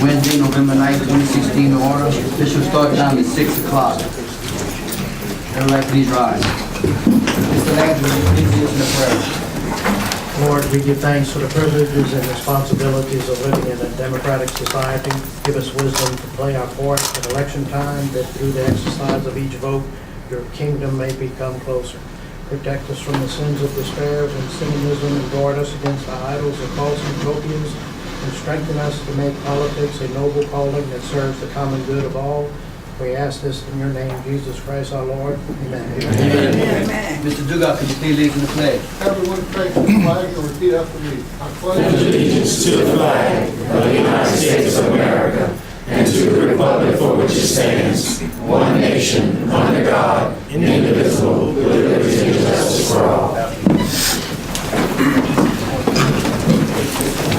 Wednesday, November 9th, 2016, in order. Official start time is 6 o'clock. Everybody please rise. Mr. Landry, will you please lead us in the prayer? Lord, we give thanks for the privileges and responsibilities of living in a democratic society. Give us wisdom to play our part at election time, that through the exercise of each vote, your kingdom may become closer. Protect us from the sins of despair and cynicism, and guard us against the idols of false utopias, and strengthen us to make politics a noble calling that serves the common good of all. We ask this in your name, Jesus Christ our Lord. Amen. Amen. Mr. Dugas, could you please lead us in the pledge? Everyone pray for the flag and repeat after me. I pledge allegiance to the flag of the United States of America and to the republic for which it stands, one nation, under God, indivisible, with liberty and justice for all.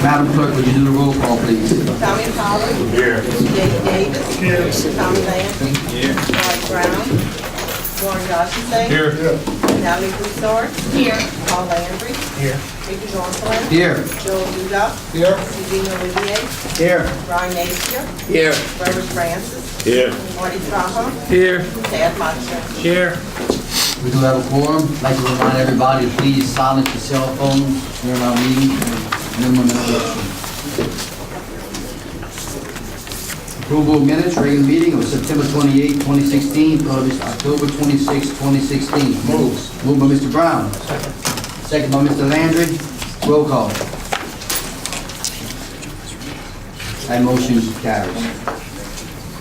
Madam Clerk, would you do the roll call, please? Tommy Pollard. Here. Jake Davis. Here. Tommy Landry. Here. Mike Brown. Warren Johnson. Here. Natalie Broussard. Here. Paul Landry. Here. Ricky Gonsalas. Here. Joel Duda. Here. Eugene Olivier. Here. Ryan Napier. Here. Robert Francis. Here. Marty Straha. Here. Tad Foster. Here. We do have a quorum. I'd like to remind everybody to please silence your cell phones during our meeting. Minimum introduction. Approval of minutes, regular meeting of September 28, 2016, published October 26, 2016. Moved by Mr. Brown. Second by Mr. Landry. Roll call. That motion carries.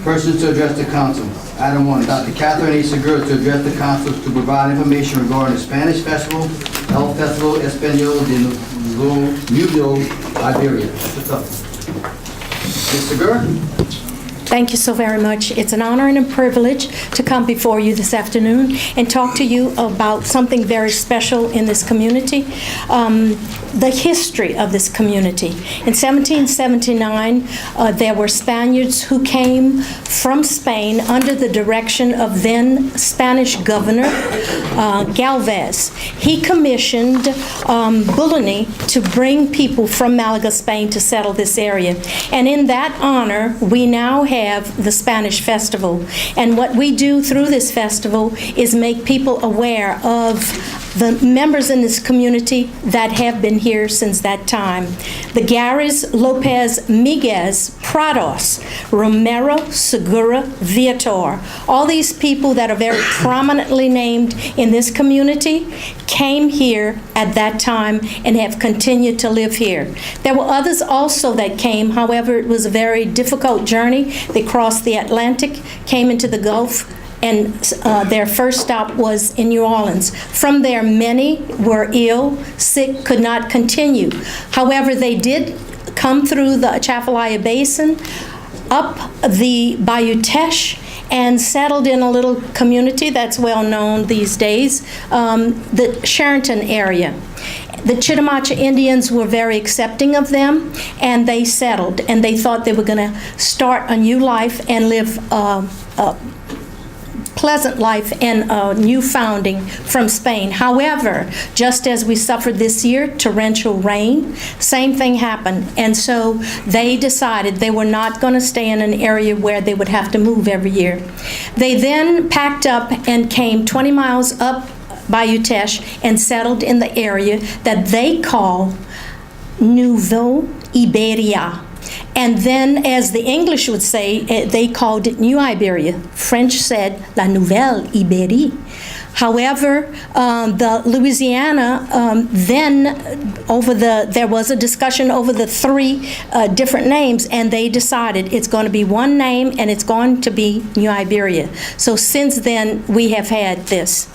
Persons to address the council. Item 1, Dr. Catherine A. Segura to address the council to provide information regarding the Spanish Festival, El Festival Español de Nudo, Iberia. What's up? Ms. Segura? Thank you so very much. It's an honor and a privilege to come before you this afternoon and talk to you about something very special in this community, the history of this community. In 1779, there were Spaniards who came from Spain under the direction of then Spanish governor Galvez. He commissioned Bulani to bring people from Malaga, Spain to settle this area. And in that honor, we now have the Spanish Festival. And what we do through this festival is make people aware of the members in this community that have been here since that time. The Garis, Lopez, Miguez, Prados, Romero, Segura, Viator, all these people that are very prominently named in this community came here at that time and have continued to live here. There were others also that came, however, it was a very difficult journey. They crossed the Atlantic, came into the Gulf, and their first stop was in New Orleans. From there, many were ill, sick, could not continue. However, they did come through the Atchafalaya Basin, up the Bayou Teche, and settled in a little community that's well known these days, the Sharonton area. The Chitimacha Indians were very accepting of them, and they settled, and they thought they were going to start a new life and live a pleasant life and a new founding from Spain. However, just as we suffered this year, torrential rain, same thing happened. And so they decided they were not going to stay in an area where they would have to move every year. They then packed up and came 20 miles up Bayou Teche and settled in the area that they call Nouveau Iberia. And then, as the English would say, they called it New Iberia. French said La Nouvelle Iberie. However, the Louisiana, there was a discussion over the three different names, and they decided it's going to be one name and it's going to be New Iberia. So since then, we have had this.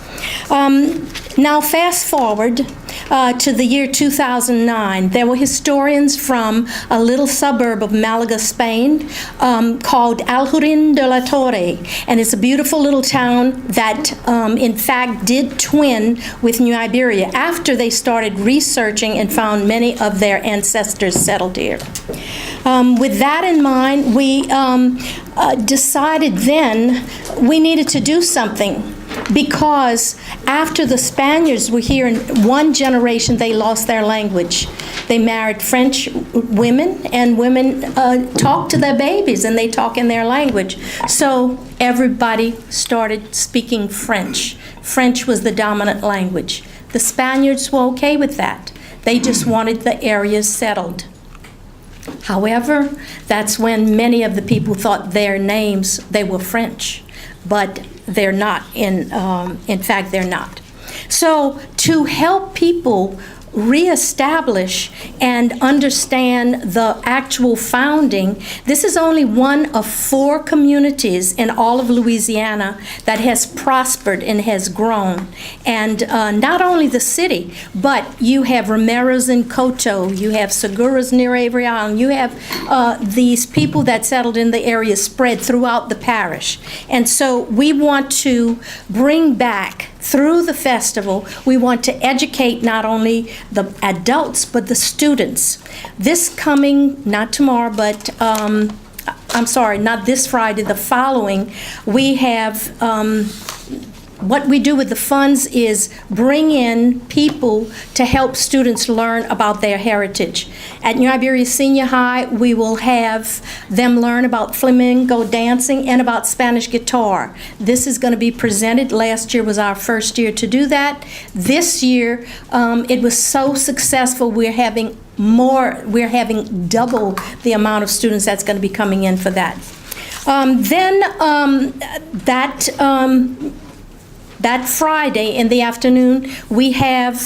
Now, fast forward to the year 2009. There were historians from a little suburb of Malaga, Spain, called Aljurin de la Torre, and it's a beautiful little town that, in fact, did twin with New Iberia after they started researching and found many of their ancestors settled here. With that in mind, we decided then we needed to do something because after the Spaniards were here, in one generation, they lost their language. They married French women, and women talk to their babies, and they talk in their language. So everybody started speaking French. French was the dominant language. The Spaniards were okay with that. They just wanted the areas settled. However, that's when many of the people thought their names, they were French, but they're not. In fact, they're not. So to help people reestablish and understand the actual founding, this is only one of 4 communities in all of Louisiana that has prospered and has grown. And not only the city, but you have Romeros in Coteau, you have Seguras near Avery Island, you have these people that settled in the area spread throughout the parish. And so we want to bring back, through the festival, we want to educate not only the adults, but the students. This coming, not tomorrow, but, I'm sorry, not this Friday, the following, we have, what we do with the funds is bring in people to help students learn about their heritage. At New Iberia Senior High, we will have them learn about flamenco dancing and about Spanish guitar. This is going to be presented. Last year was our first year to do that. This year, it was so successful, we're having double the amount of students that's going to be coming in for that. That Friday in the afternoon, we have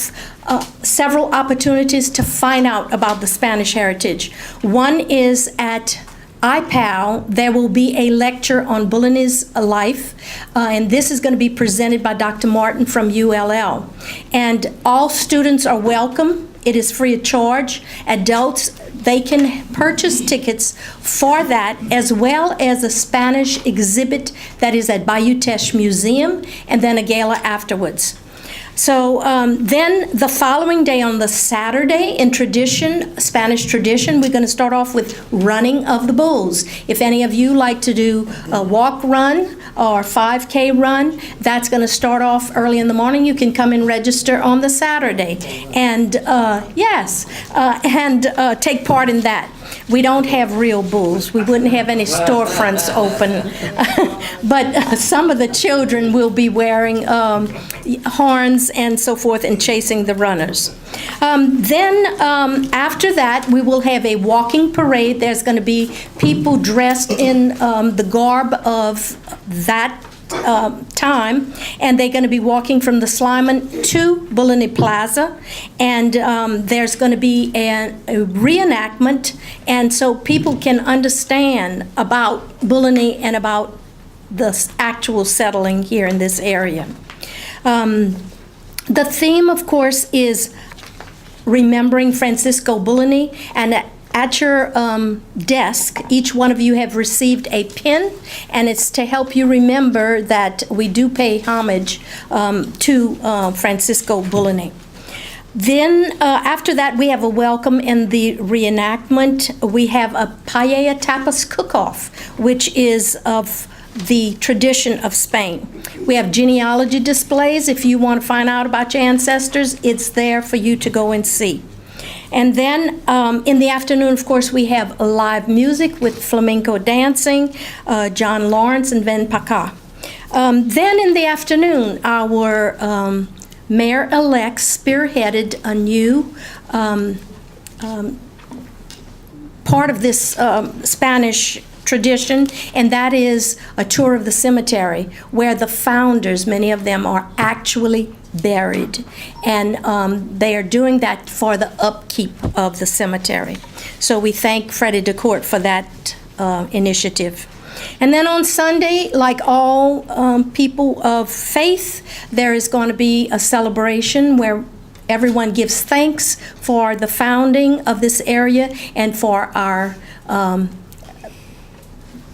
several opportunities to find out about the Spanish heritage. One is at IPAL, there will be a lecture on Bouligny's life, and this is going to be presented by Dr. Martin from ULL. And all students are welcome. It is free of charge. Adults, they can purchase tickets for that, as well as a Spanish exhibit that is at Bayou Teche Museum, and then a gala afterwards. So then the following day, on the Saturday, in tradition, Spanish tradition, we're going to start off with running of the bulls. If any of you like to do a walk run or 5K run, that's going to start off early in the morning. You can come and register on the Saturday and take part in that. We don't have real bulls. We wouldn't have any storefronts open. But some of the children will be wearing horns and so forth and chasing the runners. Then after that, we will have a walking parade. There's going to be people dressed in the garb of that time, and they're going to be walking from the Slyman to Bouligny Plaza, and there's going to be a reenactment, and so people can understand about Bouligny and about the actual settling here in this area. The theme, of course, is remembering Francisco Bouligny, and at your desk, each one of you have received a pin, and it's to help you remember that we do pay homage to Francisco Bouligny. Then after that, we have a welcome in the reenactment. We have a paella tapas cook-off, which is of the tradition of Spain. We have genealogy displays. If you want to find out about your ancestors, it's there for you to go and see. And then in the afternoon, of course, we have live music with flamenco dancing, John Lawrence and Ven Paca. Then in the afternoon, our mayor-elect spearheaded a new part of this Spanish tradition, and that is a tour of the cemetery where the founders, many of them, are actually buried, and they are doing that for the upkeep of the cemetery. So we thank Freddie DeCourt for that initiative. And then on Sunday, like all people of faith, there is going to be a celebration where everyone gives thanks for the founding of this area and for our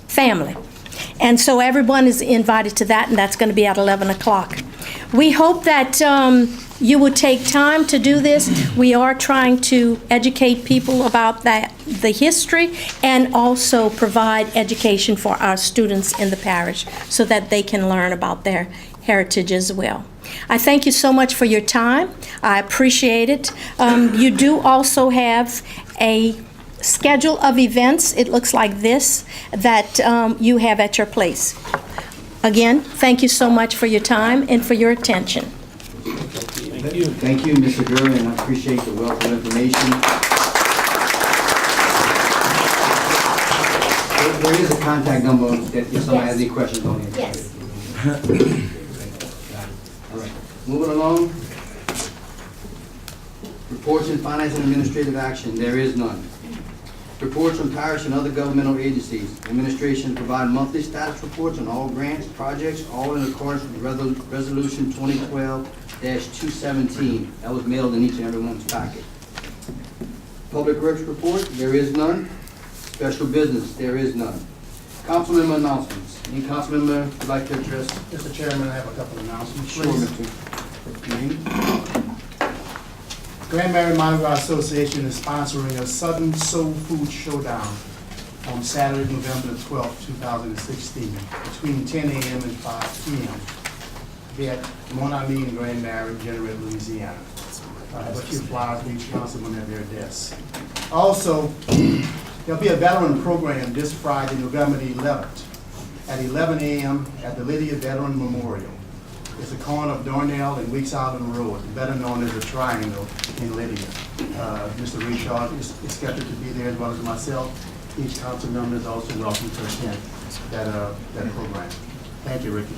family. And so everyone is invited to that, and that's going to be at 11 o'clock. We hope that you will take time to do this. We are trying to educate people about the history, and also provide education for our students in the parish so that they can learn about their heritage as well. I thank you so much for your time. I appreciate it. You do also have a schedule of events, it looks like this, that you have at your place. Again, thank you so much for your time and for your attention. Thank you, Ms. Segura, and I appreciate the wealth of information. There is a contact number that if somebody has any questions on it. Yes. All right, moving along. Reports in finance and administrative action, there is none. Reports from parish and other governmental agencies. Administration provide monthly status reports on all grants, projects, all in accordance with Resolution 2012-217. That was mailed in each and every one's packet. Public works report, there is none. Special business, there is none. Council member announcements. Any council member would like to address? Mr. Chairman, I have a couple of announcements, Sure, please. Mr. Name? Granbury Mardi Gras Association is sponsoring a Southern Soul Food Showdown on Saturday, November the 12th, 2016, between 10 a.m. and 5 p.m. Be at Mon Ami in Granbury, Jeanerette, Louisiana. But your flyers will each councilman at their desk. Also, there'll be a veteran program this Friday, November the 11th, at 11 a.m. at the Lydia Veteran Memorial. It's the corner of Darnell and Weeks Island Road, better known as the Triangle in Lydia. Mr. Richard is scheduled to be there as well as myself. Each council member is also welcome to attend that program. Thank you, Ricky.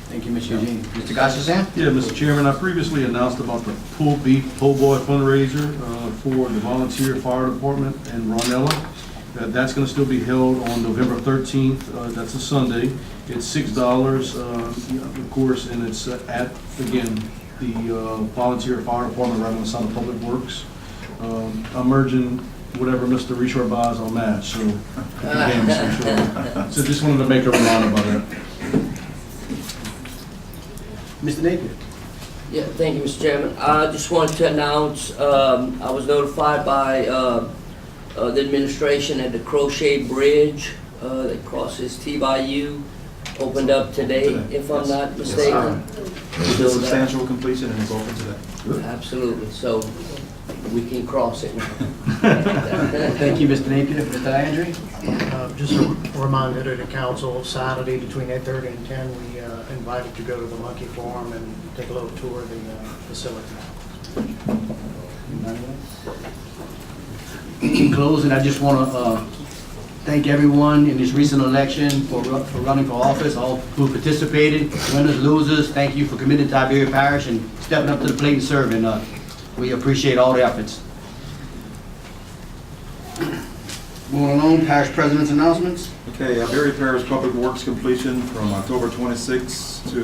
Thank you, Mr. Eugene. Mr. Gashasan? Yeah, Mr. Chairman, I previously announced about the Pull Beef, Pull Boy fundraiser for the volunteer fire department in Ronella. That's going to still be held on November 13th. That's a Sunday. It's $6, of course, and it's at, again, the volunteer fire department right on the side of Public Works. I'm urging whatever Mr. Richard buys, I'll match, so. So just wanted to make a reminder about that. Mr. Napier? Yeah, thank you, Mr. Chairman. I just wanted to announce, I was notified by the administration that the Crochet Bridge that crosses T-Bayou opened up today, if I'm not mistaken. It's a substantial completion and it's open today. Absolutely, so we can cross it now. Thank you, Mr. Napier. Mr. Landry? Just a reminder to the council, Saturday between 8:30 and 10, we invited to go to the Monkey Farm and take a little tour of the facility. In closing, I just want to thank everyone in this recent election for running for office, all who participated, winners, losers. Thank you for committing to Iberia Parish and stepping up to the plate and serving. We appreciate all the efforts. Moving along, parish president's announcements. Okay, Iberia Parish Public Works completion from October 26th to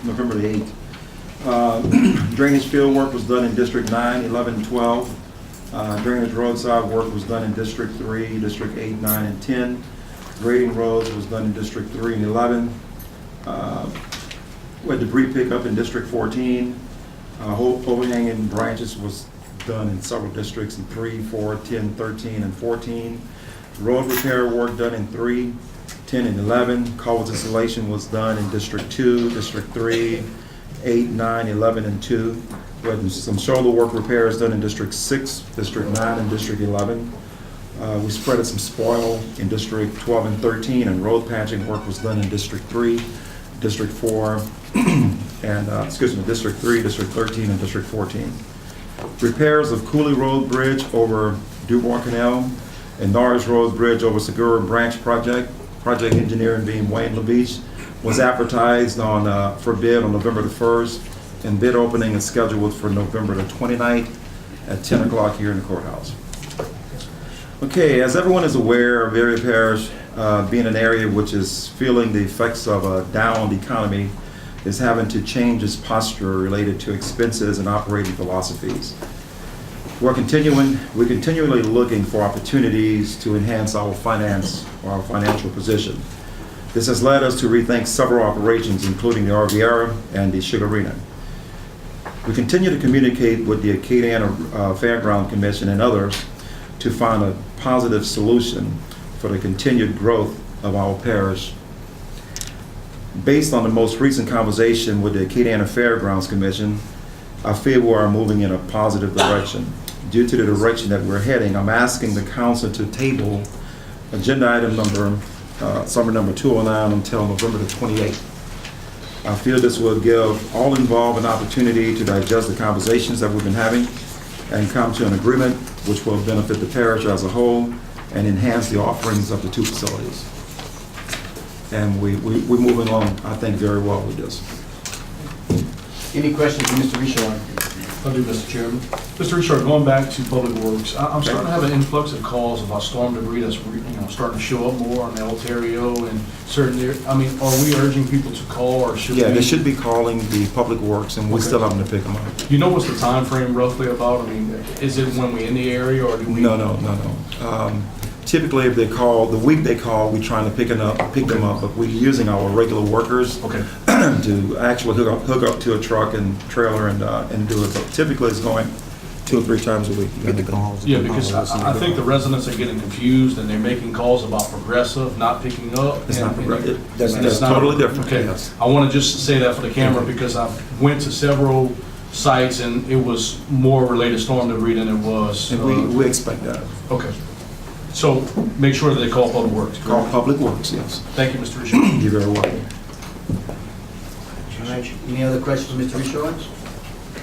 November the 8th. Drainage field work was done in District 9, 11, 12. Drainage roadside work was done in District 3, District 8, 9, and 10. Grading roads was done in District 3 and 11. We had debris pickup in District 14. Overhanging branches was done in several districts in 3, 4, 10, 13, and 14. Road repair work done in 3, 10, and 11. Culvert installation was done in District 2, District 3, 8, 9, 11, and 2. We had some shoulder work repairs done in District 6, District 9, and District 11. We spreaded some spoil in District 12 and 13, and road patching work was done in District 3, District 4, and, District 3, District 13, and District 14. Repairs of Cooley Road Bridge over Dubois Canal and Norris Road Bridge over Segura Branch Project engineering being Wayne LaBeach, was advertised for bid on November the 1st, and bid opening is scheduled for November the 29th at 10 o'clock here in the courthouse. Okay, as everyone is aware, Iberia Parish, being an area which is feeling the effects of a downed economy, is having to change its posture related to expenses and operating philosophies. We're continually looking for opportunities to enhance our financial position. This has led us to rethink several operations, including the Riviera and the Sugarina. We continue to communicate with the Acadiana Fairground Commission and others to find a positive solution for the continued growth of our parish. Based on the most recent conversation with the Acadiana Fairgrounds Commission, I feel we are moving in a positive direction. Due to the direction that we're heading, I'm asking the council to table agenda item summary number 209 until November the 28th. I feel this will give all involved an opportunity to digest the conversations that we've been having and come to an agreement which will benefit the parish as a whole and enhance the offerings of the two facilities. And we're moving on, I think, very well with this. Any questions for Mr. Richard? I do, Mr. Chairman. Mr. Richard, going back to Public Works, I'm starting to have an influx of calls about storm debris that's starting to show up more on Ontario and certain areas. I mean, are we urging people to call or should we? Yeah, they should be calling the Public Works, and we're Okay. still having to pick them up. You know what's the time frame roughly about? I mean, is it when we're in the area or do we? No. Typically, if they call, the week they call, we're trying to pick them up, but we're using our regular workers Okay. to actually hook up to a truck and trailer and do it. But typically, it's going 2 or 3 times a week. Yeah, because I think the residents are getting confused and they're making calls about Progressive not picking up. It's not and- Progressive. and That's it's not- totally different, Okay, yes. I want to just say that for the camera because I went to several sites and it was more related to storm debris than it was. And we expect that. Okay. So make sure that they call Public Works. Call correct? Public Works, yes. Thank you, Mr. Richard. You're very welcome. All right, any other questions for Mr. Richard?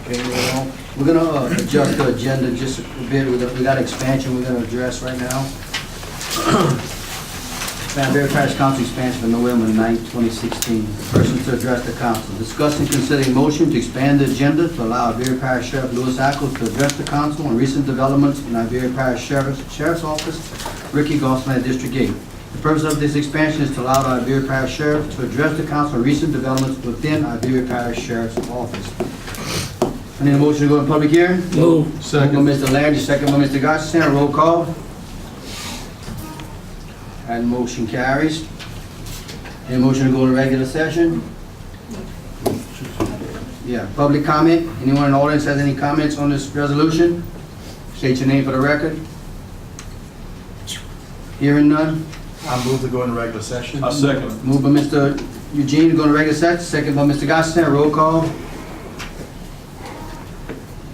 Okay, we're gonna adjust the agenda just a bit. We got expansion we're gonna address right now. Vanderbilt Parish Council expansion for November 9, 2016. Persons to address the council. Discuss and consider a motion to expand the agenda to allow Iberia Parish Sheriff Louis Ackles to address the council on recent developments in Iberia Parish Sheriff's Office, Ricky Gosselin, District 8. The purpose of this expansion is to allow the Iberia Parish Sheriff to address the council on recent developments within Iberia Parish Sheriff's Office. I need a motion to go in public hearing. Move. Second by Mr. Landry, second by Mr. Gosselin. Roll call. And motion carries. Any motion to go to regular session? Yeah, public comment. Anyone in the audience has any comments on this resolution? State your name for the record. Hearing none. I move to go into regular session. A second. Moved by Mr. Eugene to go to regular session, second by Mr. Gosselin. Roll call.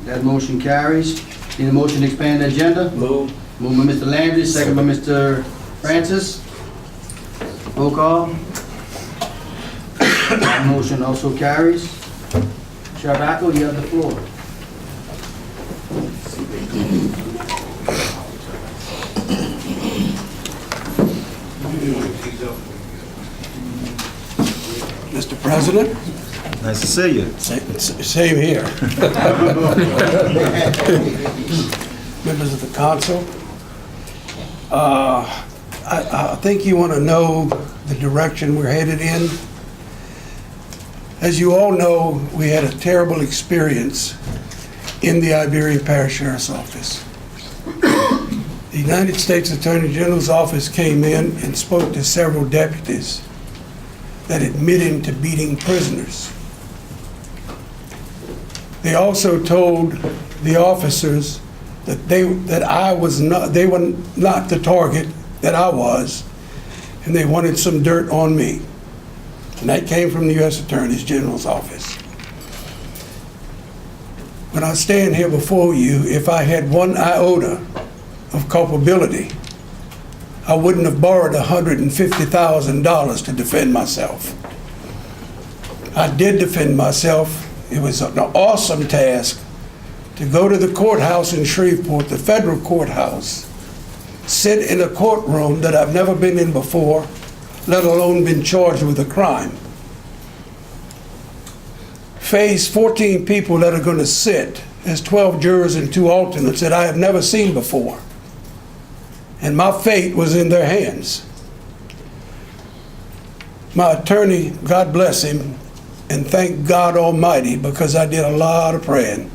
That motion carries. Need a motion to expand the agenda? Move. Moved by Mr. Landry, second by Mr. Francis. Roll call. That motion also carries. Sheriff Ackles, you have the floor. Mr. President, Nice to see you. same here. Members of the council, I think you want to know the direction we're headed in. As you all know, we had a terrible experience in the Iberian Parish Sheriff's Office. The United States Attorney General's office came in and spoke to several deputies that admitted to beating prisoners. They also told the officers that they were not the target that I was, and they wanted some dirt on me. And that came from the U.S. Attorney General's office. When I stand here before you, if I had one iota of culpability, I wouldn't have borrowed $150,000 to defend myself. I did defend myself. It was an awesome task to go to the courthouse in Shreveport, the federal courthouse, sit in a courtroom that I've never been in before, let alone been charged with a crime. Face 14 people that are going to sit as 12 jurors and 2 alternates that I have never seen before. And my fate was in their hands. My attorney, God bless him, and thank God Almighty, because I did a lot of praying,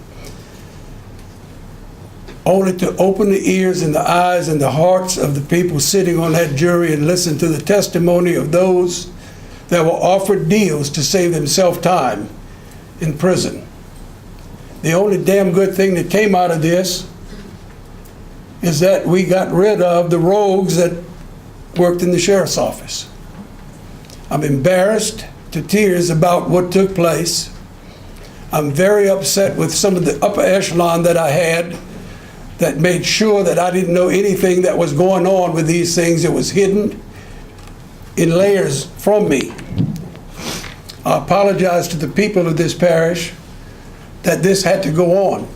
only to open the ears and the eyes and the hearts of the people sitting on that jury and listen to the testimony of those that were offered deals to save themselves time in prison. The only damn good thing that came out of this is that we got rid of the rogues that worked in the sheriff's office. I'm embarrassed to tears about what took place. I'm very upset with some of the upper echelon that I had that made sure that I didn't know anything that was going on with these things. It was hidden in layers from me. I apologize to the people of this parish that this had to go on.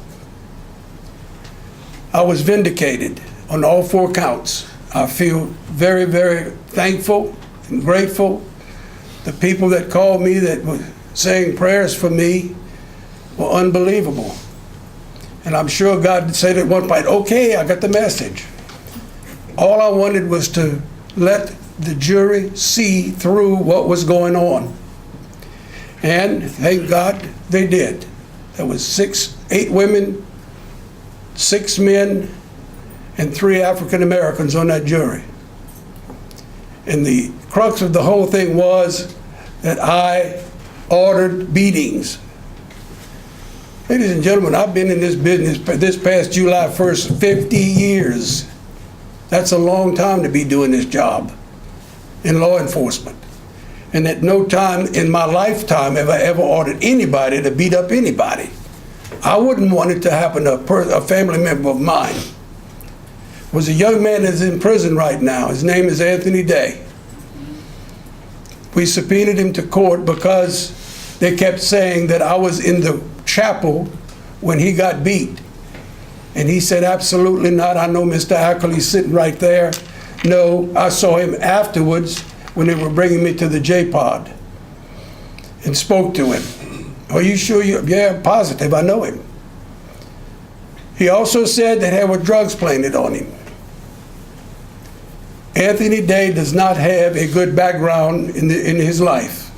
I was vindicated on all 4 counts. I feel very, very thankful and grateful. The people that called me that were saying prayers for me were unbelievable. And I'm sure God said at one point, okay, I got the message. All I wanted was to let the jury see through what was going on. And thank God they did. There was 8 women, 6 men, and 3 African Americans on that jury. And the crux of the whole thing was that I ordered beatings. Ladies and gentlemen, I've been in this business this past July 1st, 50 years. That's a long time to be doing this job in law enforcement. And at no time in my lifetime have I ever ordered anybody to beat up anybody. I wouldn't want it to happen to a family member of mine. There's a young man that's in prison right now. His name is Anthony Day. We subpoenaed him to court because they kept saying that I was in the chapel when he got beat. And he said, absolutely not. I know Mr. Ackley sitting right there. No, I saw him afterwards when they were bringing me to the J-Pod and spoke to him. Are you sure you? Yeah, I'm positive. I know him. He also said that there were drugs planted on him. Anthony Day does not have a good background in his life.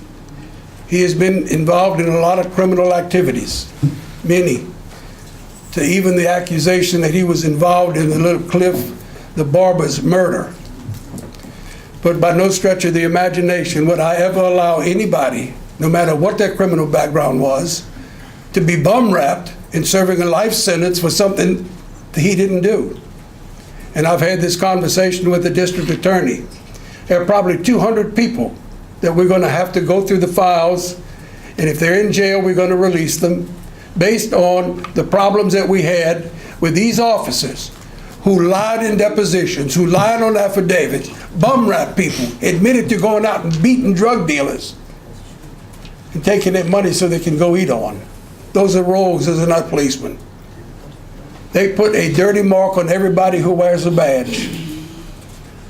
He has been involved in a lot of criminal activities, many, to even the accusation that he was involved in the Little Cliff, the barber's murder. But by no stretch of the imagination would I ever allow anybody, no matter what their criminal background was, to be bum-wrapped in serving a life sentence for something that he didn't do. And I've had this conversation with the district attorney. There are probably 200 people that we're going to have to go through the files, and if they're in jail, we're going to release them based on the problems that we had with these officers who lied in depositions, who lied on affidavits, bum-wrapped people, admitted to going out and beating drug dealers and taking their money so they can go eat on. Those are rogues, those are not policemen. They put a dirty mark on everybody who wears a badge.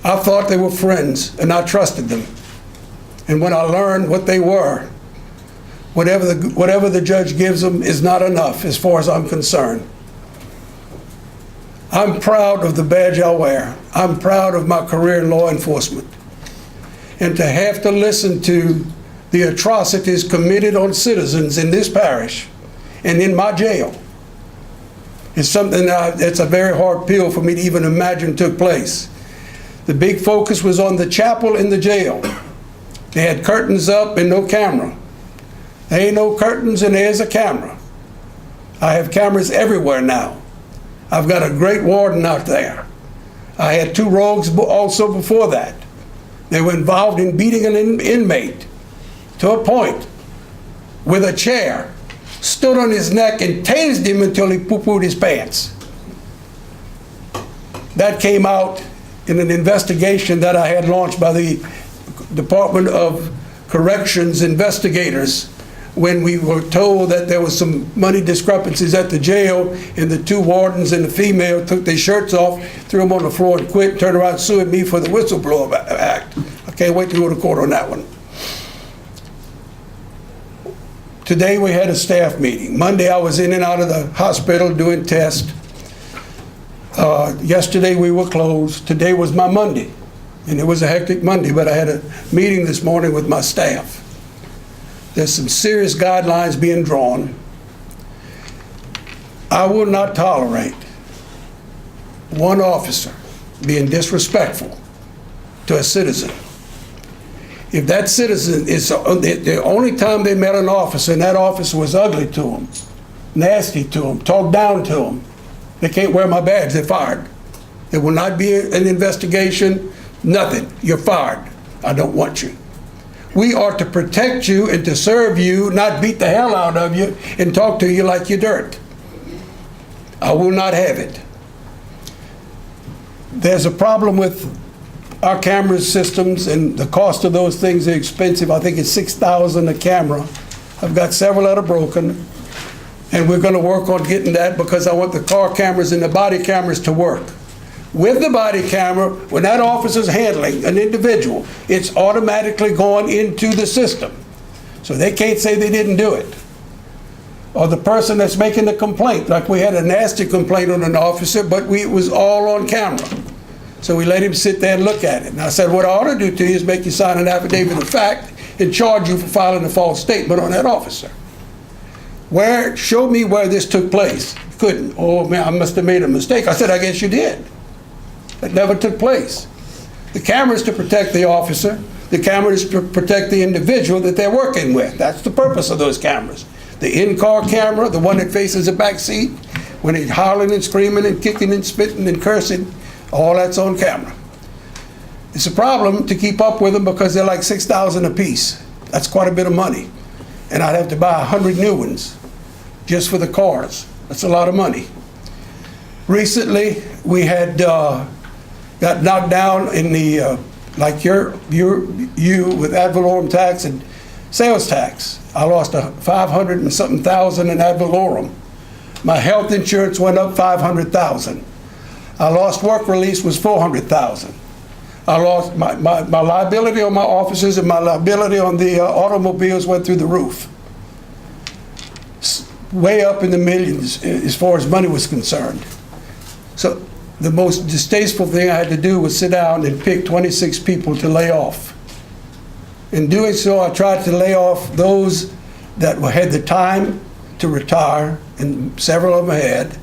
I thought they were friends, and I trusted them. And when I learned what they were, whatever the judge gives them is not enough as far as I'm concerned. I'm proud of the badge I wear. I'm proud of my career in law enforcement. And to have to listen to the atrocities committed on citizens in this parish and in my jail is something that's a very hard pill for me to even imagine took place. The big focus was on the chapel and the jail. They had curtains up and no camera. There ain't no curtains and there's a camera. I have cameras everywhere now. I've got a great warden out there. I had 2 rogues also before that. They were involved in beating an inmate to a point with a chair, stood on his neck and tased him until he poo-pooed his pants. That came out in an investigation that I had launched by the Department of Corrections investigators when we were told that there was some money discrepancies at the jail, and the 2 wardens and the female took their shirts off, threw them on the floor and quit, turned around and sued me for the Whistleblower Act. I can't wait to go to court on that one. Today we had a staff meeting. Monday I was in and out of the hospital doing tests. Yesterday we were closed. Today was my Monday. And it was a hectic Monday, but I had a meeting this morning with my staff. There's some serious guidelines being drawn. I will not tolerate one officer being disrespectful to a citizen. If that citizen is, the only time they met an officer and that officer was ugly to them, nasty to them, talked down to them, they can't wear my badge, they're fired. There will not be an investigation, nothing. You're fired. I don't want you. We are to protect you and to serve you, not beat the hell out of you and talk to you like you're dirt. I will not have it. There's a problem with our camera systems, and the cost of those things are expensive. I think it's $6,000 a camera. I've got several that are broken, and we're going to work on getting that because I want the car cameras and the body cameras to work. With the body camera, when that officer's handling an individual, it's automatically going into the system. So they can't say they didn't do it. Or the person that's making the complaint, like we had a nasty complaint on an officer, but it was all on camera. So we let him sit there and look at it. And I said, what I ought to do to you is make you sign an affidavit of fact and charge you for filing a false statement on that officer. Show me where this took place. Couldn't. Oh man, I must have made a mistake. I said, I guess you did. It never took place. The camera is to protect the officer. The camera is to protect the individual that they're working with. That's the purpose of those cameras. The in-car camera, the one that faces the back seat, when he's hollering and screaming and kicking and spitting and cursing, all that's on camera. It's a problem to keep up with them because they're like $6,000 a piece. That's quite a bit of money. And I'd have to buy 100 new ones just for the cars. That's a lot of money. Recently, we had got knocked down in the, like you with ad valorem tax and sales tax. I lost $500 and something thousand in ad valorem. My health insurance went up $500,000. I lost work release was $400,000. I lost my liability on my officers and my liability on the automobiles went through the roof. Way up in the millions as far as money was concerned. So the most distasteful thing I had to do was sit down and pick 26 people to lay off. In doing so, I tried to lay off those that had the time to retire, and several of them had.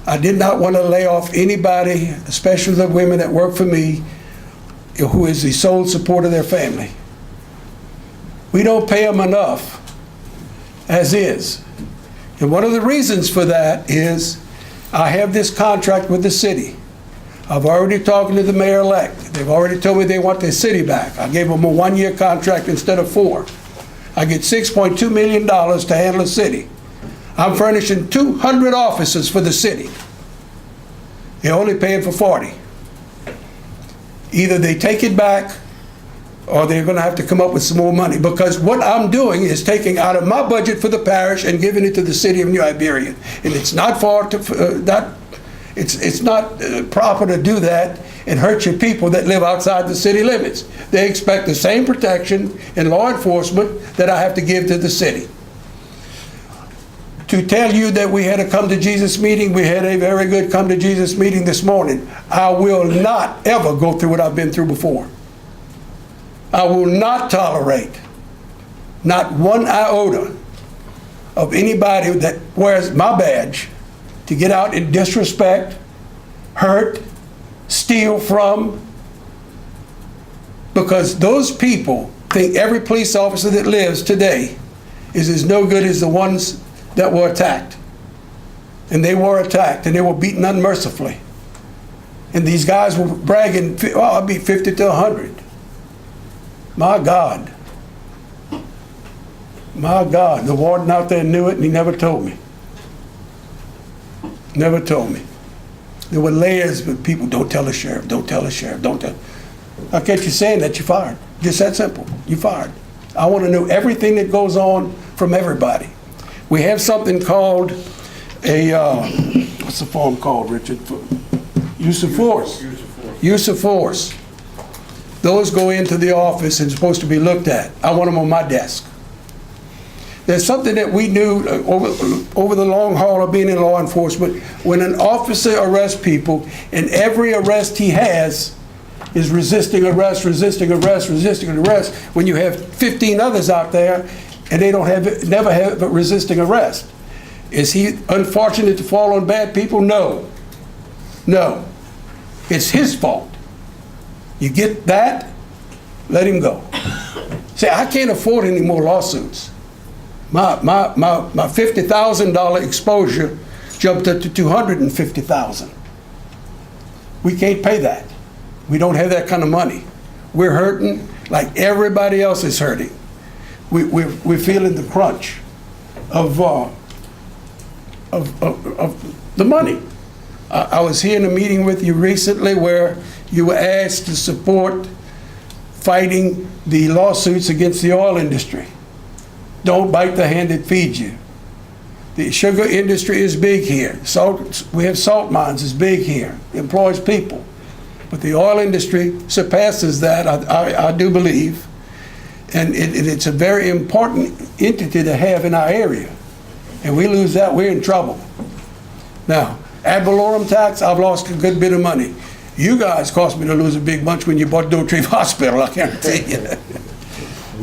I did not want to lay off anybody, especially the women that work for me, who is the sole support of their family. We don't pay them enough, as is. And one of the reasons for that is I have this contract with the city. I've already talked to the mayor-elect. They've already told me they want their city back. I gave them a 1-year contract instead of 4. I get $6.2 million to handle the city. I'm furnishing 200 officers for the city. They're only paying for 40. Either they take it back or they're going to have to come up with some more money, because what I'm doing is taking out of my budget for the parish and giving it to the city of New Iberia. And it's not it's not proper to do that and hurt your people that live outside the city limits. They expect the same protection and law enforcement that I have to give to the city. To tell you that we had a come to Jesus meeting, we had a very good come to Jesus meeting this morning. I will not ever go through what I've been through before. I will not tolerate not one iota of anybody that wears my badge to get out and disrespect, hurt, steal from, because those people think every police officer that lives today is as no good as the ones that were attacked. And they were attacked and they were beaten unmercifully. And these guys were bragging, oh, I'll be 50 to 100. My God. My God. The warden out there knew it and he never told me. Never told me. There were layers of people, don't tell the sheriff, don't tell the sheriff, don't tell. How can't you say that? You're fired. Just that simple. You're fired. I want to know everything that goes on from everybody. We have something called a, what's the form called, Richard? Use of force. Use of force. Those go into the office and supposed to be looked at. I want them on my desk. There's something that we knew over the long haul of being in law enforcement. When an officer arrests people, and every arrest he has is resisting arrest, resisting arrest, resisting arrest, when you have 15 others out there and they don't have, never have resisting arrest. Is he unfortunate to fall on bad people? No. No. It's his fault. You get that, let him go. See, I can't afford any more lawsuits. My $50,000 exposure jumped up to $250,000. We can't pay that. We don't have that kind of money. We're hurting like everybody else is hurting. We're feeling the crunch of the money. I was here in a meeting with you recently where you were asked to support fighting the lawsuits against the oil industry. Don't bite the hand that feeds you. The sugar industry is big here. We have salt mines, is big here, employs people. But the oil industry surpasses that, I do believe. And it's a very important entity to have in our area. And we lose that, we're in trouble. Now, ad valorem tax, I've lost a good bit of money. You guys cost me to lose a big bunch when you bought Doe Tree Hospital, I guarantee you.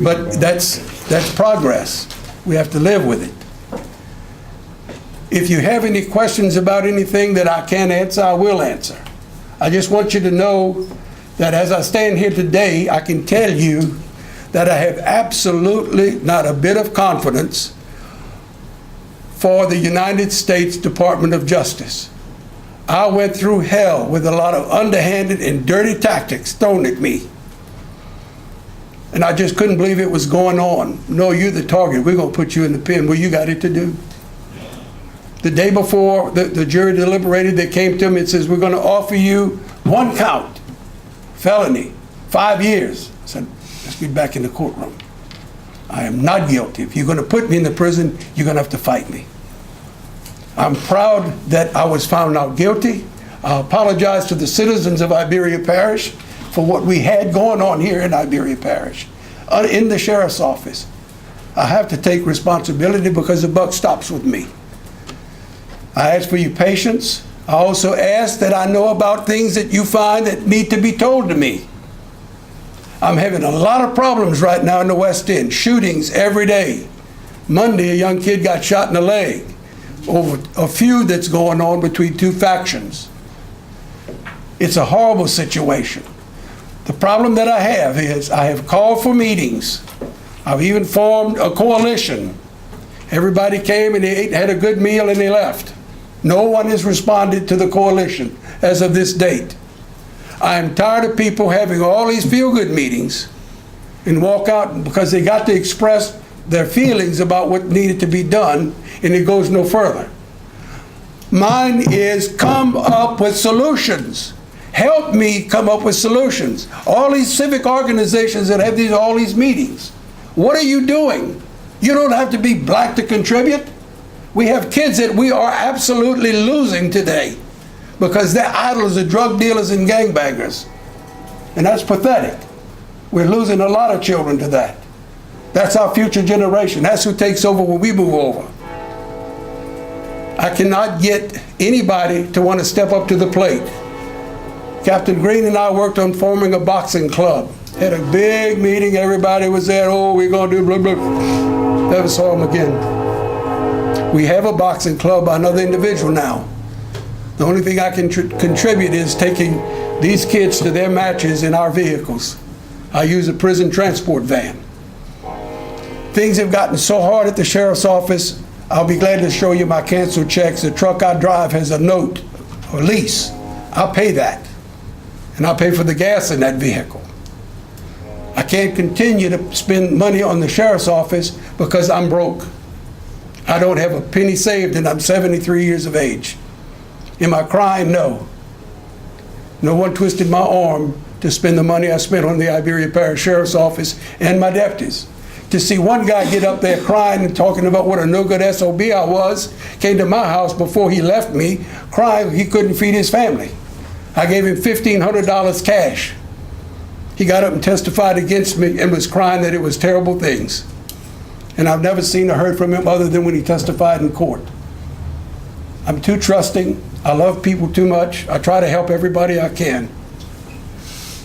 But that's progress. We have to live with it. If you have any questions about anything that I can't answer, I will answer. I just want you to know that as I stand here today, I can tell you that I have absolutely not a bit of confidence for the United States Department of Justice. I went through hell with a lot of underhanded and dirty tactics thrown at me. And I just couldn't believe it was going on. No, you're the target. We're going to put you in the pen. Well, you got it to do. The day before the jury deliberated, they came to me and says, we're going to offer you 1 count, felony, 5 years. I said, let's get back in the courtroom. I am not guilty. If you're going to put me in the prison, you're going to have to fight me. I'm proud that I was found out guilty. I apologize to the citizens of Iberia Parish for what we had going on here in Iberia Parish, in the sheriff's office. I have to take responsibility because the buck stops with me. I ask for your patience. I also ask that I know about things that you find that need to be told to me. I'm having a lot of problems right now in the West End. Shootings every day. Monday, a young kid got shot in the leg over a feud that's going on between 2 factions. It's a horrible situation. The problem that I have is I have called for meetings. I've even formed a coalition. Everybody came and they ate, had a good meal, and they left. No one has responded to the coalition as of this date. I am tired of people having all these feel-good meetings and walk out because they got to express their feelings about what needed to be done, and it goes no further. Mine is come up with solutions. Help me come up with solutions. All these civic organizations that have all these meetings, what are you doing? You don't have to be black to contribute. We have kids that we are absolutely losing today because they're idols of drug dealers and gangbangers. And that's pathetic. We're losing a lot of children to that. That's our future generation. That's who takes over when we move over. I cannot get anybody to want to step up to the plate. Captain Green and I worked on forming a boxing club. Had a big meeting, everybody was there, oh, we're going to do blah, blah. Never saw him again. We have a boxing club by another individual now. The only thing I can contribute is taking these kids to their matches in our vehicles. I use a prison transport van. Things have gotten so hard at the sheriff's office, I'll be glad to show you my canceled checks. The truck I drive has a note or lease. I'll pay that. And I'll pay for the gas in that vehicle. I can't continue to spend money on the sheriff's office because I'm broke. I don't have a penny saved and I'm 73 years of age. Am I crying? No. No one twisted my arm to spend the money I spent on the Iberia Parish Sheriff's Office and my deputies. To see one guy get up there crying and talking about what a no-good SOB I was, came to my house before he left me, crying he couldn't feed his family. I gave him $1,500 cash. He got up and testified against me and was crying that it was terrible things. And I've never seen or heard from him other than when he testified in court. I'm too trusting. I love people too much. I try to help everybody I can.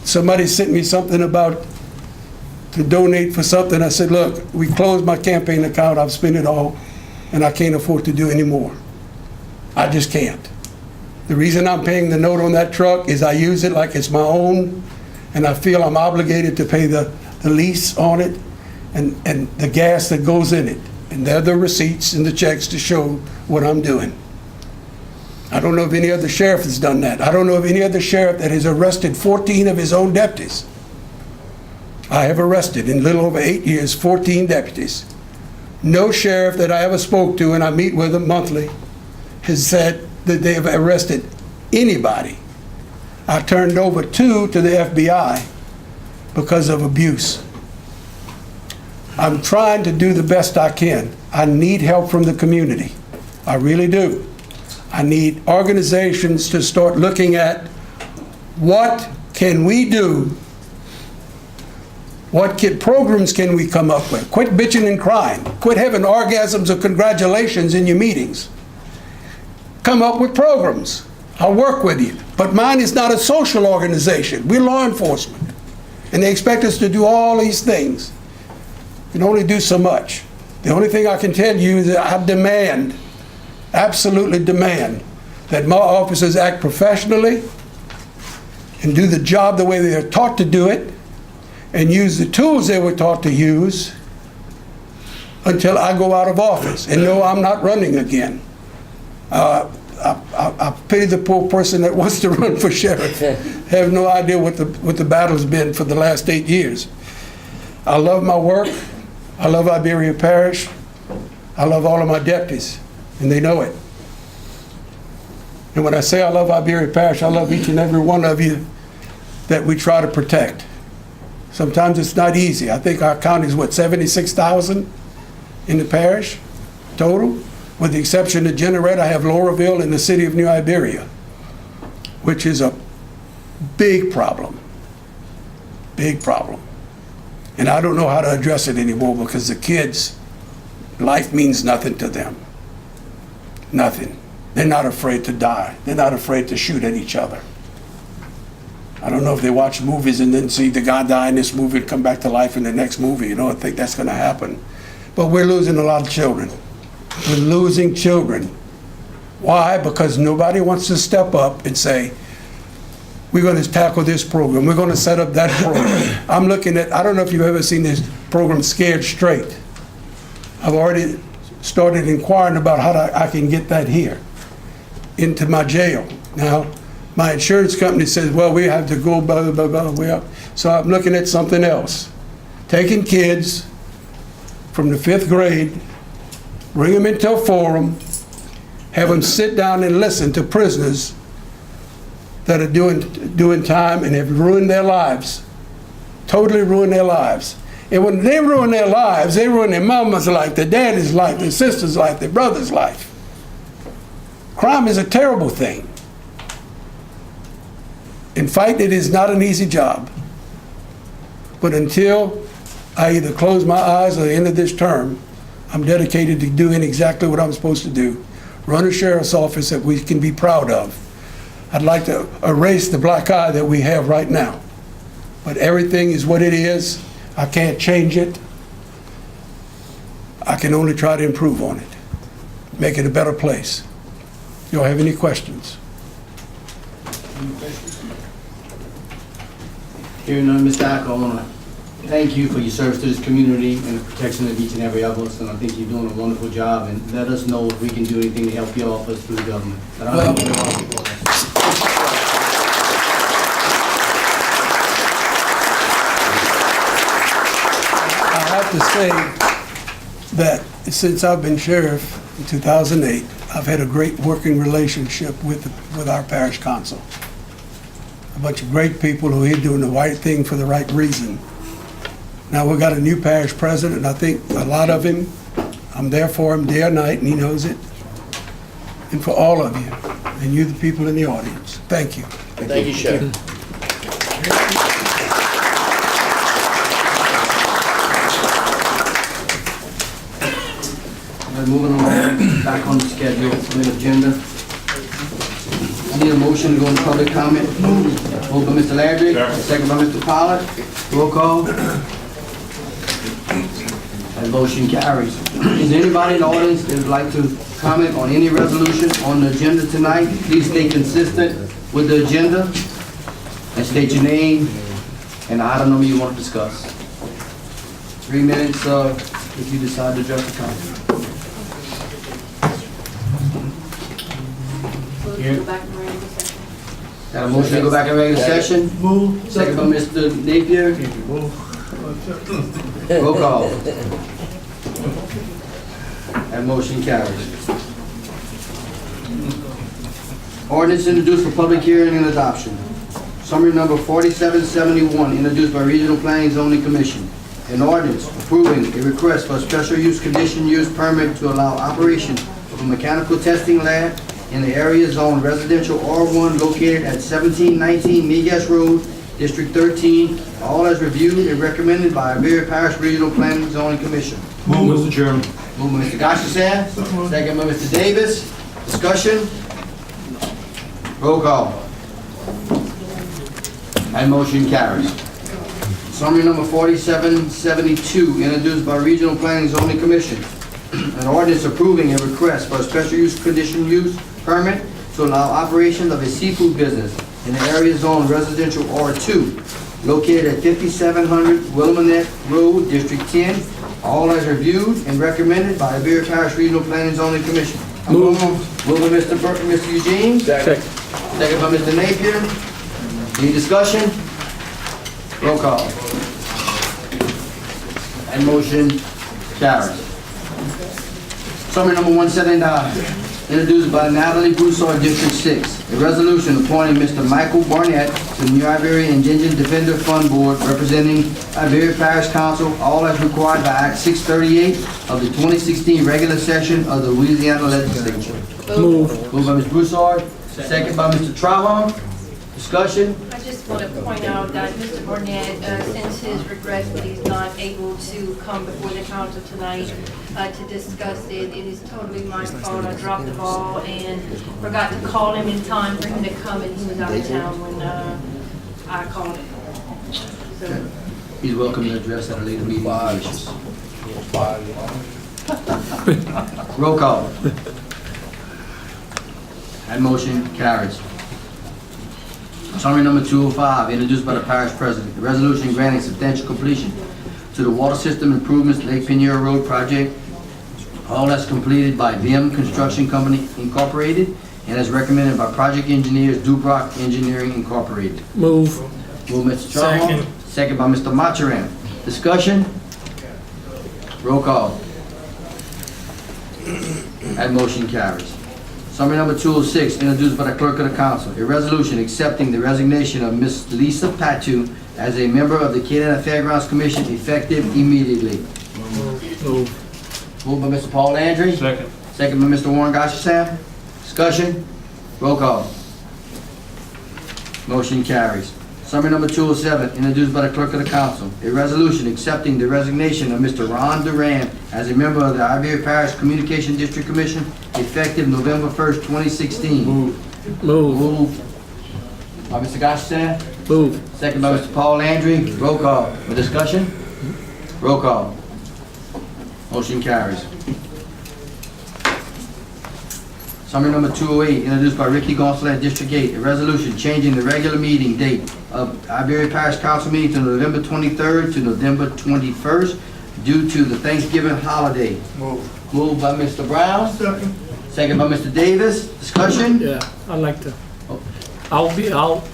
Somebody sent me something about to donate for something. I said, look, we closed my campaign account. I've spent it all, and I can't afford to do any more. I just can't. The reason I'm paying the note on that truck is I use it like it's my own, and I feel I'm obligated to pay the lease on it and the gas that goes in it. And they're the receipts and the checks to show what I'm doing. I don't know if any other sheriff has done that. I don't know of any other sheriff that has arrested 14 of his own deputies. I have arrested in little over 8 years 14 deputies. No sheriff that I ever spoke to, and I meet with them monthly, has said that they have arrested anybody. I turned over 2 to the FBI because of abuse. I'm trying to do the best I can. I need help from the community. I really do. I need organizations to start looking at what can we do, what programs can we come up with. Quit bitching and crying. Quit having orgasms of congratulations in your meetings. Come up with programs. I'll work with you. But mine is not a social organization. We're law enforcement. And they expect us to do all these things. We can only do so much. The only thing I can tell you is that I demand, absolutely demand, that my officers act professionally and do the job the way they are taught to do it and use the tools they were taught to use until I go out of office. And no, I'm not running again. I pity the poor person that wants to run for sheriff. Have no idea what the battle's been for the last 8 years. I love my work. I love Iberia Parish. I love all of my deputies, and they know it. And when I say I love Iberia Parish, I love each and every one of you that we try to protect. Sometimes it's not easy. I think our county is, what, 76,000 in the parish total? With the exception of Jeanerette, I have Lauraville and the city of New Iberia, which is a big problem. Big problem. And I don't know how to address it anymore because the kids, life means nothing to them. Nothing. They're not afraid to die. They're not afraid to shoot at each other. I don't know if they watch movies and then see the guy die in this movie and come back to life in the next movie. You know, I think that's going to happen. But we're losing a lot of children. We're losing children. Why? Because nobody wants to step up and say, we're going to tackle this program. We're going to set up that program. I'm looking at, I don't know if you've ever seen this program, Scared Straight. I've already started inquiring about how I can get that here into my jail. Now, my insurance company says, well, we have to go blah, blah, blah, blah. So I'm looking at something else. Taking kids from the 5th grade, bring them into a forum, have them sit down and listen to prisoners that are doing time and have ruined their lives, totally ruined their lives. And when they ruin their lives, they ruin their mama's life, their daddy's life, their sister's life, their brother's life. Crime is a terrible thing. In fact, it is not an easy job. But until I either close my eyes or the end of this term, I'm dedicated to doing exactly what I'm supposed to do. Run a sheriff's office that we can be proud of. I'd like to erase the black eye that we have right now. But everything is what it is. I can't change it. I can only try to improve on it, make it a better place. Y'all have any questions? Hearing none, Mr. Acker, I want to thank you for your service to this community and the protection of each and every of us, and I think you're doing a wonderful job, and let us know if we can do anything to help your office through the government. But I don't know. I have to say that since I've been sheriff in 2008, I've had a great working relationship with our parish council. A bunch of great people who are doing the right thing for the right reason. Now we've got a new parish president, and I think a lot of him, I'm there for him day or night, and he knows it. And for all of you, and you the people in the audience, thank you. Thank you, Sheriff. Moving on, back on the schedule, main agenda. I need a motion to go into public comment. Moved by Mr. Landry, second by Mr. Pollard. Roll call. That motion carries. Is there anybody in the audience that would like to comment on any resolution on the agenda tonight? Please stay consistent with the agenda and state your name and the item number you want to discuss. 3 minutes if you decide to address the council. Got a motion to go back in regular session? Move. Second by Mr. Napier. Roll call. That motion carries. Ordinance introduced for public hearing and adoption. Summary number 4771, introduced by Regional Planning and Zoning Commission. An ordinance approving a request for a special use condition use permit to allow operation of a mechanical testing lab in the area zoned residential R1 located at 1719 Migas Road, District 13, all as reviewed and recommended by Iberia Parish Regional Planning and Zoning Commission. Move, Mr. Chairman. Moved by Mr. Gattison, second by Mr. Davis. Discussion? Roll call. And motion carries. Summary number 4772, introduced by Regional Planning and Zoning Commission. An ordinance approving a request for a special use condition use permit to allow operation of a seafood business in the area zone residential R2, located at 5700 Willamette Road, District 10, all as reviewed and recommended by Iberia Parish Regional Planning and Zoning Commission. Move by Mr. Burke, Mr. Eugene. Second by Mr. Napier. Any discussion? Roll call. And motion carries. Summary number 179, introduced by Natalie Broussard, District 6. A resolution appointing Mr. Michael Barnett to the New Iberia Indigent Defender Fund Board representing Iberia Parish Council, all as required by Act 638 of the 2016 regular session of the Louisiana Legislature. Moved by Ms. Broussard, second by Mr. Trahan. Discussion? I just want to point out that Mr. Barnett sends his regrets that he's not able to come before the council tonight to discuss it. It is totally my fault. I dropped the ball and forgot to call him in time for him to come, and he was out of town when I called him. So, He's welcome to address at a later meeting. Roll call. That motion carries. Summary number 205, introduced by the parish president. A resolution granting substantial completion to the water system improvements Lake Pinier Road project, all that's completed by VIM Construction Company Incorporated and as recommended by project engineers Dubrock Engineering Incorporated. Move. Move Mr. Trahan. Second by Mr. Mathurin. Discussion? Roll call. That motion carries. Summary number 206, introduced by the clerk of the council. A resolution accepting the resignation of Ms. Lisa Patu as a member of the Canada Fairgrounds Commission effective immediately. Move. Moved by Mr. Paul Landry. Second. Second by Mr. Warren Gottschalk. Discussion? Roll call. Motion carries. Summary number 207, introduced by the clerk of the council. A resolution accepting the resignation of Mr. Ron Duran as a member of the Iberia Parish Communication District Commission effective November 1st, 2016. Move. Moved by Mr. Gottschalk. Move. Second by Mr. Paul Landry. Roll call. For discussion? Roll call. Motion carries. Summary number 208, introduced by Ricky Gonsalas, District 8. A resolution changing the regular meeting date of Iberia Parish Council meeting to November 23rd to November 21st due to the Thanksgiving holiday. Moved by Mr. Brown. Second by Mr. Davis. Discussion? Yeah, I'd like to. I'll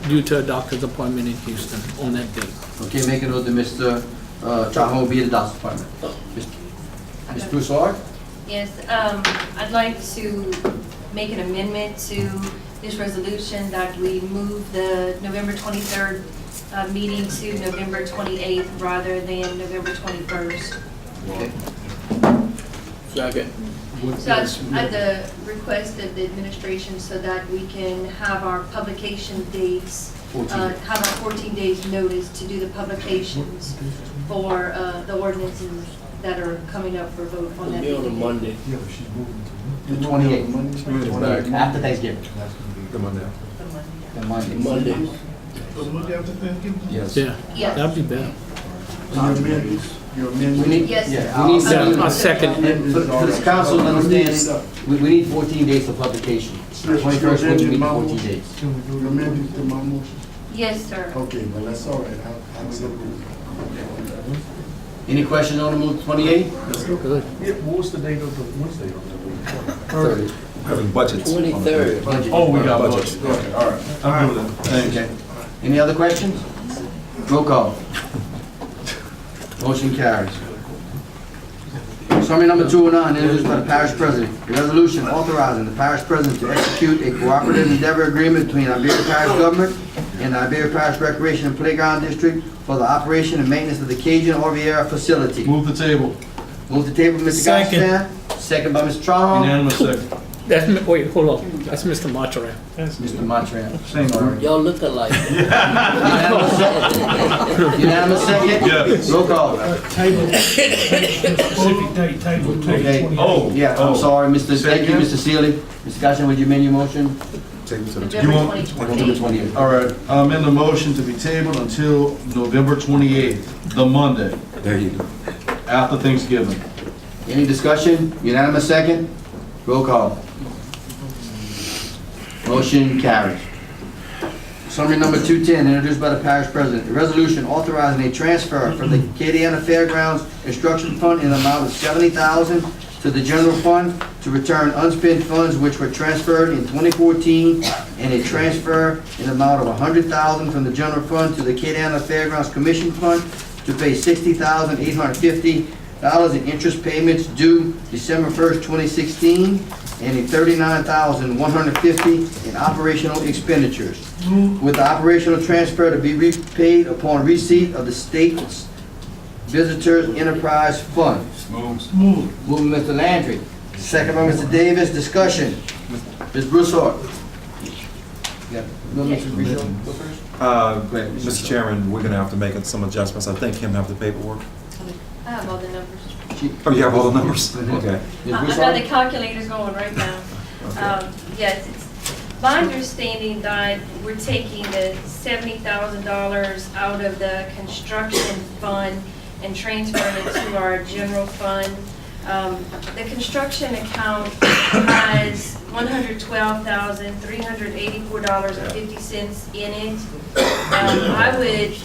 due to a doctor's appointment in Houston on that date. Okay, make a note that Mr. Trahan will be at the doctor's appointment. Ms. Broussard? yes, I'd like to make an amendment to this resolution that we move the November 23rd meeting to November 28th rather than November 21st. Okay. Second. So at the request of the administration so that we can have our publication dates, 14. have our 14 days notice to do the publications for the ordinances that are coming up for vote on that Be on a meeting. Monday. The 28th. After Thanksgiving. The Monday. The Monday. Monday. Yes. Yeah, Yes. that'd be better. We need, Yes. yeah, we need Yeah, I second. and for this council understanding, we need 14 days for publication. 21st, we need 14 days. Can we do the amendment to my motion? Yes, sir. Okay, well, that's all right. I'll accept it. Any questions on the move 28? Good. Yeah, what was the date of the Wednesday? 30. Having budgets. 23rd. Budget. Oh, we got Budget. budget. Okay, all right. I'm good with that. Thanks. Okay. Any other questions? Roll call. Motion carries. Summary number 209, introduced by the parish president. A resolution authorizing the parish president to execute a cooperative endeavor agreement between Iberia Parish government and the Iberia Parish Recreation and Playground District for the operation and maintenance of the Cajun Riviera facility. Move the table. Move the table, Mr. Second. Gaston. Second by Mr. Trump. Unanimous second. Wait, hold on. That's Mr. Mathurin. Mr. Montran. Same word. Y'all look alike. Unanimous second? Unanimous second? Yes. Roll call. Specific date, table Okay. Oh. Yeah, I'm sorry, Mr. Say Thank you, again? Mr. Sealy. Ms. Gaston, would you amend your motion? November want- 2020. All right, I'm in the motion to be tabled until November 28th, the Monday, There you go. after Thanksgiving. Any discussion? Unanimous second? Roll call. Motion carries. Summary number 210, introduced by the parish president. A resolution authorizing a transfer from the Acadiana Fairgrounds Construction Fund in the amount of $70,000 to the general fund to return unspent funds which were transferred in 2014, and a transfer in the amount of $100,000 from the general fund to the Acadiana Fairgrounds Commission Fund to pay $60,850 in interest payments due December 1st, 2016, and a $39,150 in operational expenditures, with the operational transfer to be repaid upon receipt of the state's Visitors Enterprise Fund. Moving Mr. Landry, second by Mr. Davis. Discussion. Ms. Broussard. Yeah. No, Mr. Broussard, go first. Mr. Chairman, we're gonna have to make some adjustments. I think Kim have the paperwork. I have all the numbers. Oh, you have all the numbers? Okay. Ms. I've got Broussard? the calculators going right now. Yes, it's my understanding that we're taking the $70,000 out of the construction fund and transferring it to our general fund. The construction account has $112,384.50 in it. I would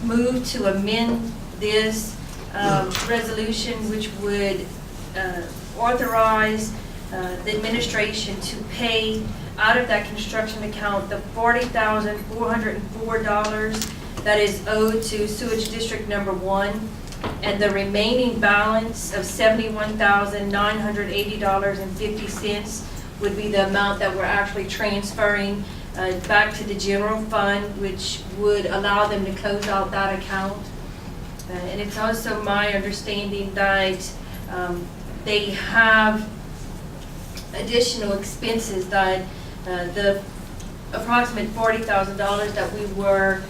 move to amend this resolution, which would authorize the administration to pay out of that construction account the $40,404 that is owed to Sewage District Number 1, and the remaining balance of $71,980.50 would be the amount that we're actually transferring back to the general fund, which would allow them to close out that account. And it's also my understanding that they have additional expenses that the approximate $40,000 that we were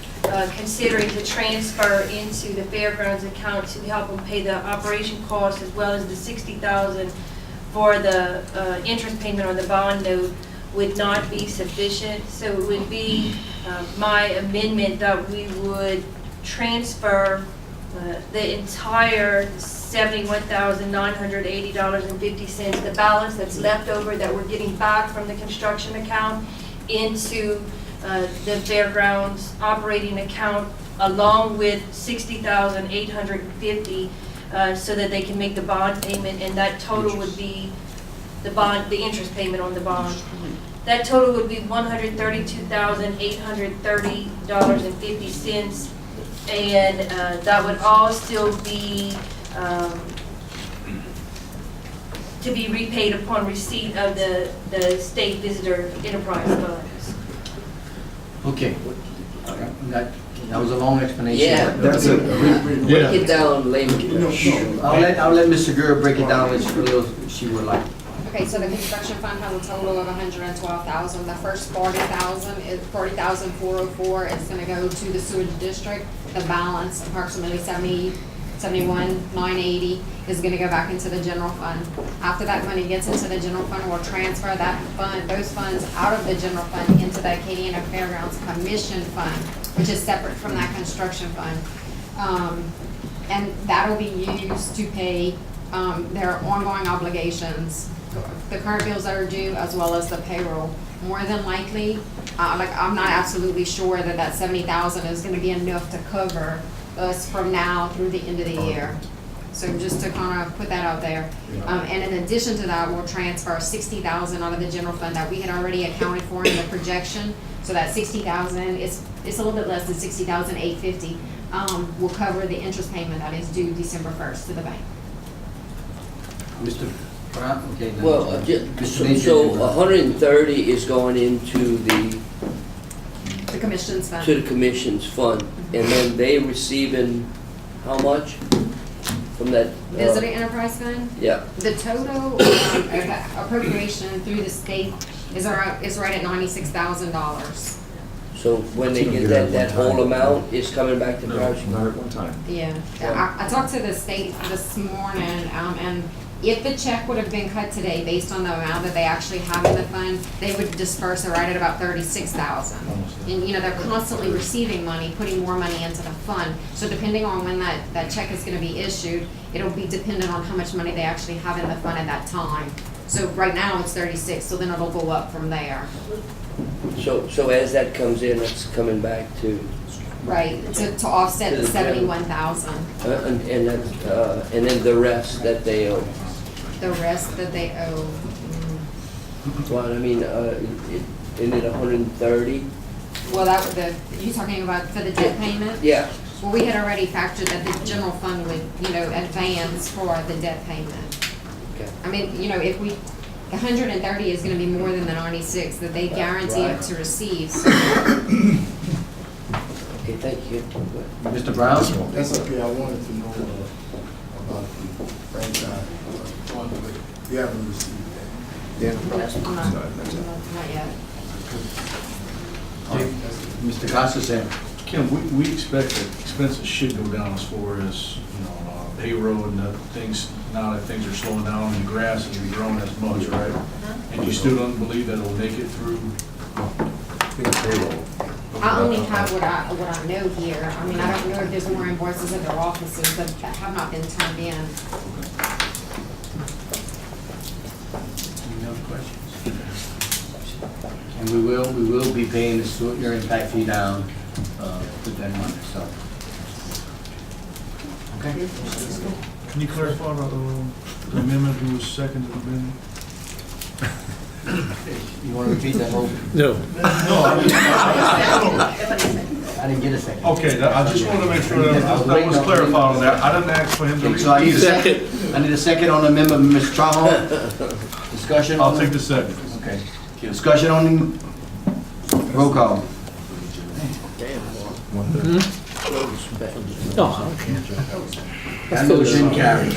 considering to transfer into the fairgrounds account to help them pay the operation costs, as well as the $60,000 for the interest payment on the bond note, would not be sufficient. So it would be my amendment that we would transfer the entire $71,980.50, the balance that's left over that we're getting back from the construction account, into the fairgrounds operating account, along with $60,850, so that they can make the bond payment, and that total would be the interest payment on the bond. That total would be $132,830.50, and that would all still be to be repaid upon receipt of the State Visitor Enterprise Funds. Okay. That was a long explanation. Yeah. That's it. Break it down, layman. I'll let Ms. Segura break it down as little as she would like. Okay, so the construction fund has a total of $112,000. The first $40,000 is $40,404. It's gonna go to the sewage district. The balance, approximately $71,980, is gonna go back into the general fund. After that money gets into the general fund, we'll transfer that fund, those funds out of the general fund into the Acadiana Fairgrounds Commission Fund, which is separate from that construction fund. And that'll be used to pay their ongoing obligations, the current bills that are due, as well as the payroll. More than likely, I'm not absolutely sure that that $70,000 is gonna be enough to cover us from now through the end of the year. So just to kind of put that out there. And in addition to that, we'll transfer $60,000 out of the general fund that we had already accounted for in the projection. So that $60,000, it's a little bit less than $60,850. will cover the interest payment that is due December 1st to the bank. Mr. Brown, okay. then. Well, Mr. so Nathan. 130 is going into the Commission's fund. to the commission's fund, and then they receiving how much from that? Visiting Enterprise Fund, Yeah, the total appropriation through the state is right at $96,000. so when they get that whole amount, is coming back to Parish? Not at one time. Yeah, I talked to the state this morning, and if the check would have been cut today, based on the amount that they actually have in the fund, they would disperse it right at about $36,000. And, you know, they're constantly receiving money, putting more money into the fund. So depending on when that check is gonna be issued, it'll be dependent on how much money they actually have in the fund at that time. So right now, it's 36, so then it'll go up from there. So as that comes in, it's coming back to, Right, to offset To the the general. 71,000, and then the rest that they owe. the rest that they owe. Well, I mean, isn't it 130? Well, you talking about for the debt payment? Yeah, Well, we had already factored that the general fund would, you know, advance for the debt payment. okay. I mean, you know, if the 130 is gonna be more than the 96 that they guarantee Right. to receive. So Okay, thank you. Mr. Brown? That's okay, I wanted to know about the franchise fund, but we haven't received that. not yet. Mr. Costa. Kim, we expect that expenses should go down as far as, payroll and things, now that things are slowing down and the grass isn't growing as much, right? And you still don't believe that it'll make it through? I only have what I know here. I mean, I don't know if there's more invoices at their offices that have not been turned in. Any other questions? And we will be paying the sewer impact fee down, with that money, so. Okay? Can you clarify about the amendment, who was second to the amendment? You want to repeat that whole? No. I didn't get a second. Okay, I just wanted to make sure that was clarified on that. I didn't ask for him to Okay, so I need a repeat it. second. I need a second on the amendment, Mr. Trahon. Discussion? I'll take the second. Okay. Discussion on the roll call. Oh, okay. That motion carries.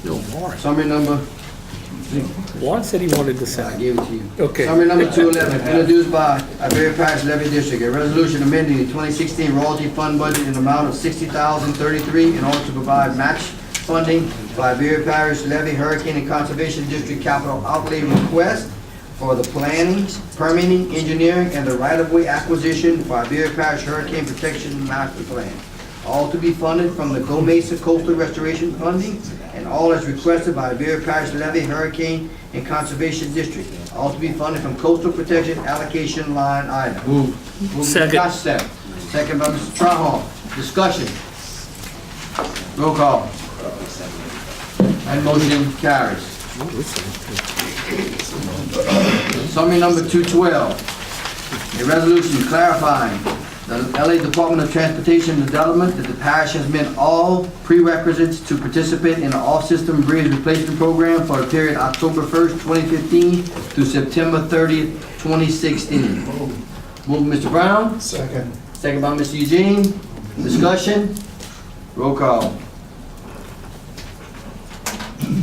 No, Warren. Summary number, Warren said he wanted the I second. gave it to you. Okay. Summary number 211, introduced by Iberia Parish Levy District, a resolution amending the 2016 royalty fund budget in the amount of $60,033 in order to provide match funding for Iberia Parish Levy Hurricane and Conservation District capital outlay request for the planning, permitting, engineering, and the right-of-way acquisition for Iberia Parish Hurricane Protection Master Plan. All to be funded from the Go-Mesa Coastal Restoration Funding, and all as requested by Iberia Parish Levy Hurricane and Conservation District. All to be funded from Coastal Protection Allocation Line item. Move. Second. Costa. Second by Mr. Trahon. Discussion. Roll call. And motion carries. Summary number 212, a resolution clarifying the LA Department of Transportation Development that the parish has met all prerequisites to participate in the off-system bridge replacement program for the period October 1st, 2015 through September 30th, 2016. Move Mr. Brown. Second. Second by Mr. Eugene. Discussion. Roll call.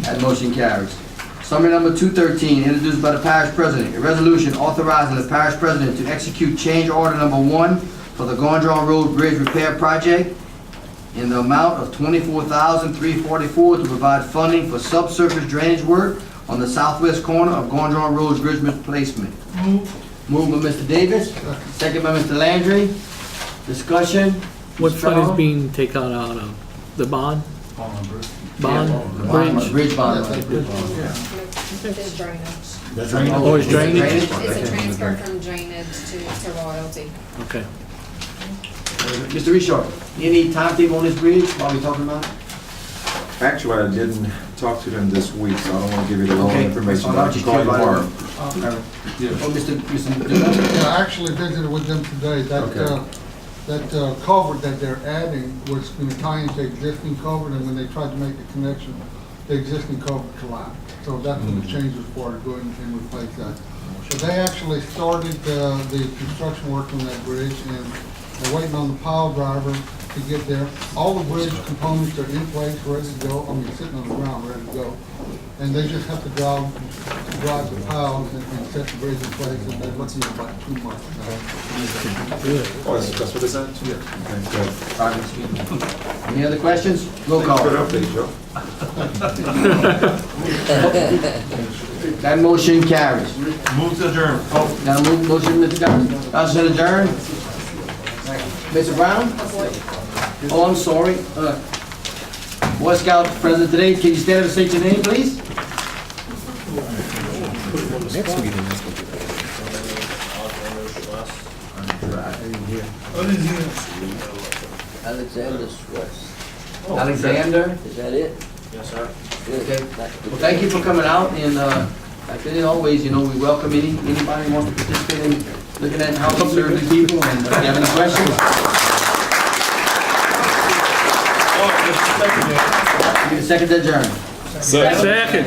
That motion carries. Summary number 213, introduced by the parish president, a resolution authorizing the parish president to execute change order number 1 for the Gondron Road Bridge Repair Project in the amount of $24,344 to provide funding for subsurface drainage work on the southwest corner of Gondron Road Bridge replacement. Move by Mr. Davis, second by Mr. Landry. Discussion. What Mr. fund is Trahon? being taken out of? The bond? Bond? Yeah, bridge bond. It's drainage. Oh, it's drainage? It's a transfer from drainage to royalty. Okay. Mr. Richard, any timetable on this bridge while we talking about it? Actually, I didn't talk to them this week, so I don't want to give you the wrong Okay. information. I'll But I let can you call you keep on tomorrow. Oh, Mr. Dillon? Yeah, I actually visited with them today. Okay. That culvert that they're adding was going to tie into existing culvert, and when they tried to make a connection, the existing culvert collapsed. So that's what the changes for, to go in and replace that. So they actually started the construction work on that bridge, and they're waiting on the pile driver to get there. All the bridge components are in place, ready to go, sitting on the ground, ready to go. And they just have to drive the piles and set the bridge in place, and they're looking at about 2 months now. Oh, that's what they said? Yeah. Okay, good. Any other questions? Roll call. Good update, Joe. That motion carries. Move to adjourn. Now, motion, Mr. Johnson. Motion adjourned. Mr. Brown? Oh, I'm sorry. Boy Scout president today, can you stand up and state your name, please? Alexander Swiss. Alexander? Is that it? Yes, sir. Okay. Well, thank you for coming out, and like I did always, we welcome anybody who wants to participate in looking at how we serve the people, and if you have any questions. Need a second to adjourn. Second.